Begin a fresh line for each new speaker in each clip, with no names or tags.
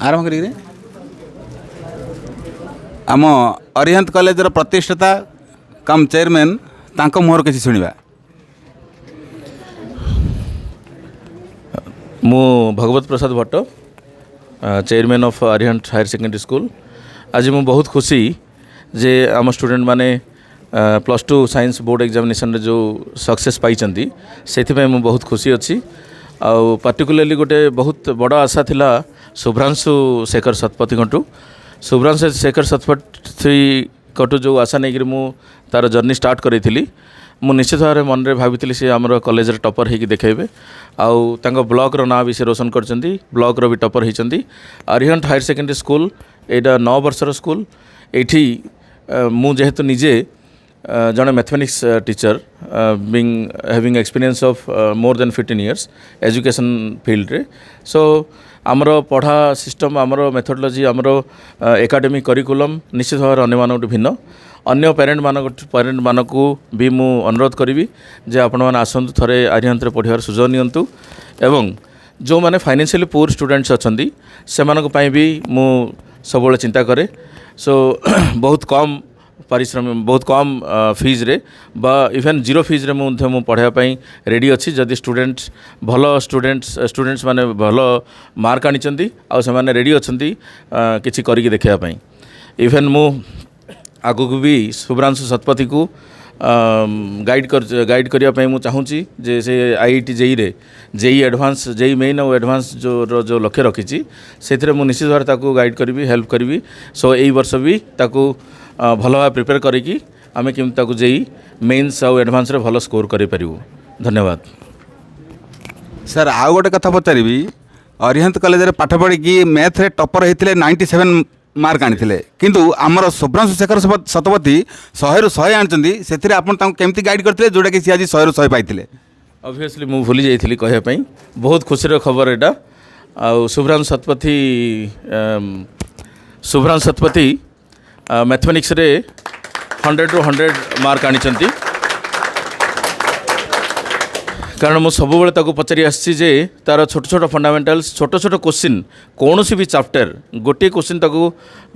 आरंभ करें आम अरिहंत कॉलेज प्रतिष्ठाता कम चेयरमैन तांको मुहर किसी शुणा।
मु Bhagwat Prasad Bhatt chairman of Arihant higher secondary school. आज मु बहुत खुशी जे आम स्टूडेंट माने +2 साइंस बोर्ड एग्जामिनेशन जो सक्सेस पाई से मु बहुत खुशी अच्छी। आउ पार्टिकुलरली गोटे बहुत बड़ आशा थिला शुभ्रांशु शेखर शतपथी कटू। शुभ्रांशु शेखर शतपथी कटू जो आशा नहीं मु तार जर्नी स्टार्ट करी थी मु निश्चित भाव मन में भाभी सी आम कॉलेज टॉपर होगी देखेबे। आउ ब्लॉक ना भी से रोशन कर ब्लॉक भी टॉपर होती। अरिहंत हायर सेकेंडरी स्कूल एटा 9 वर्षर स्कूल। ये मु जेहेतु निजे जड़े mathematics teacher being having experience of more than 15 years education field रे। सो आमर पढ़ा सिस्टम आमर मेथोडोलॉजी आमर एकाडेमिक करिकुलम निश्चित भाव अन्य मानक भिन्न। अन्य पेरेंट मानक भी मु अनुरोध करी जे आपण मैंने आसतु थे अरिहंत पढ़ार सुजोग नियंतु एवं जो मैंने फाइनेंशियली पुअर स्टूडेंट्स अच्छा से भी मु सब चिंता करे। सो बहुत कम परिश्रम बहुत कम फीज रे बा इवेन जीरो फीज रे मु पढ़ाई रेडी अच्छी। जदि स्टूडेंट्स माने भल मार्क आनी से माने रेडी अच्छा किसी करके देखापी। इवेन मु आगु भी शुभ्रांशु शतपथी को गाइड करने मुझे चाहूँगी जे से IIT जेई रे जेई एडवांस जेई मेन और एडवांस जो लक्ष्य रखी से निश्चित भाव ताकू गाइड करी हेल्प करी। सो यही वर्ष भी ताकू भल भाव प्रिपेयर करी आम केमी जेई मेन्स आउ एडवांस रे भल स्कोर करें। धन्यवाद
सर। आउ गोटे कथा पचारि अरिहंत कॉलेज रे पाठ पढ़ी मैथ रे टॉपर होते 97 मार्क आनी किंतु आमर शुभ्रांशु शेखर शतपथी 100 ରୁ 100 आनी से केमती गाइड करते जोटा कि आज 100 ରୁ 100 पाई।
ऑब्वियसली मु भूली जाइली कहवाई बहुत खुशी खबर एटा। आउ शुभ्रांशु शतपथी मैथमेटिक्स रे 100 ରୁ 100 मार्क आनी कारण मु सब पचारि आसी जे तार छोट छोट फंडामेंटल्स छोट छोट क्वेश्चन कौन भी चैप्टर गोटे क्वेश्चन ताकू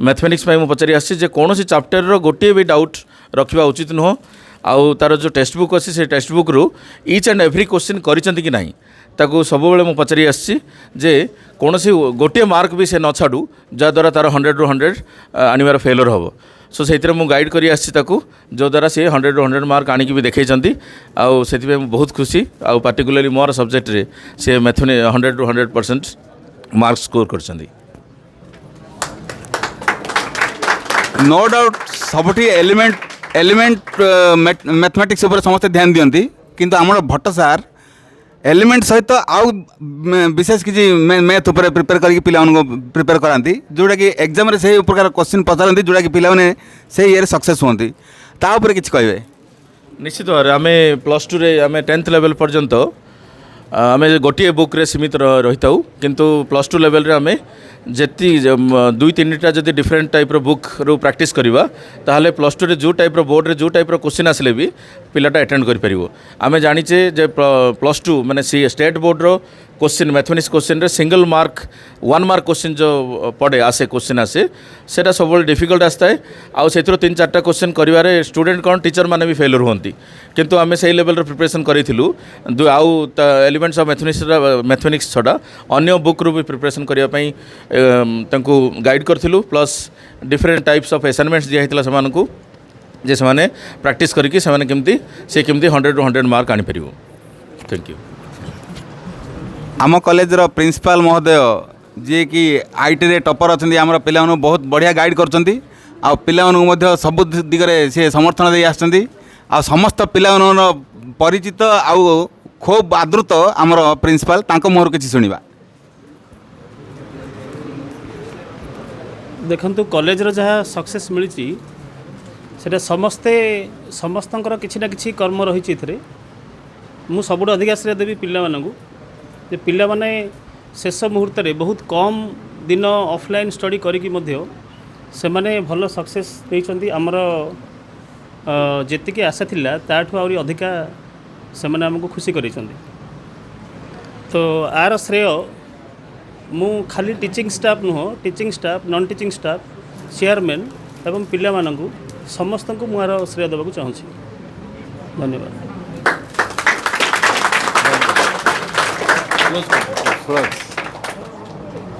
मैथमेटिक्स में पचारि आसी जे कौन चैप्टर रो गोटे भी डाउट रखा उचित नुह। आउ तार जो टेक्स्ट बुक अच्छी से टेक्स्ट बुक रू ईच एंड एवरी क्वेश्चन करिसेंति कि नहीं ताकू सब मु पचारि आसी जे कौन गोटे मार्क भी से न छाड़ू जद्वारा तार 100 ରୁ 100 आनिबार फेलर हम। सो से गाइड करी आसी जो द्वारा सी 100 ରୁ 100 मार्क आनिकी भी देखई आउ से बहुत खुशी। आउ पार्टिकुलरली मोर सब्जेक्ट रे से मैथमेटिक्स 100 ରୁ 100% मार्क स्कोर कर।
नो डाउट सबठी एलिमेंट मैथमेटिक्स समस्त ध्यान दियंती किंतु आम भट्ट सार एलिमेंट सहित आउ विशेष किसी मैथ उपर प्रिपेयर करके पिला प्रिपेयर कराती जोटा कि एग्जाम रे से प्रकार क्वेश्चन पचारती जोटा कि पिला से ये सक्सेस होती तापर किसी कहे।
निश्चित भाव आम +2 रे आम 10th लेवल पर्यंत आम गोटे बुक रे सीमित रही था किंतु +2 लेवल रे आम जी 2-3टा जब डिफरेंट टाइप बुक रू प्रैक्टिस करवा ताहले +2 रे जो टाइप बोर्ड रे जो टाइप क्वेश्चन आसिले भी पिलाटा अटेंड कर पारिबो। आम जानीचे जे +2 माने सी स्टेट बोर्ड रो क्वेश्चन मैथमेटिक्स क्वेश्चन रे सिंगल मार्क 1 मार्क क्वेश्चन जो पड़े आसे क्वेश्चन आसे सेटा सब डिफिकल्ट आसता है। आउ से 3-4टा क्वेश्चन करिवारे स्टूडेंट कौन टीचर माने भी फेलर होती किंतु आम से लेवल रे प्रिपरेशन करूँ। आउ एलिमेंट्स ऑफ मैथमेटिक्स छड़ा अन्य बुक रू भी प्रिपरेशन करने गाइड करूँ plus different types of assignments दिखाई से जे से प्रैक्टिस करके से केमती 100 ରୁ 100 मार्क आनी पारिबो। Thank you.
आम कॉलेज रो प्रिंसिपल महोदय जी कि IIT रे टॉपर अच्छा आम पिला बहुत बढ़िया गाइड कर पिला सब दिगरे से समर्थन दे आ समस्त पिला परिचित आउ खूब आदृत आमर प्रिंसिपल तांको मोहर किसी शुणा।
देखंतु कॉलेज रो जहाँ सक्सेस मिली सेटा समस्तंकर किसी ना किसी कर्म रही मु सबुठ अधिक श्रेय देवी पिला माने शेष मुहूर्त में बहुत कम दिन ऑफलाइन स्टडी करिकी मध्य से माने भल सक्सेस देइछंती। आमर जेतिकी आशा थिला ताठू आउरी अधिका से माने हमको खुशी करिछंती। तो आर श्रेय ମୁଁ ଖାଲି टीचिंग स्टाफ नुह teaching staff non teaching staff chairman एवं पिलामानंकु समस्तंकु मुआर श्रेय देवाक चाहूँगी धन्यवाद।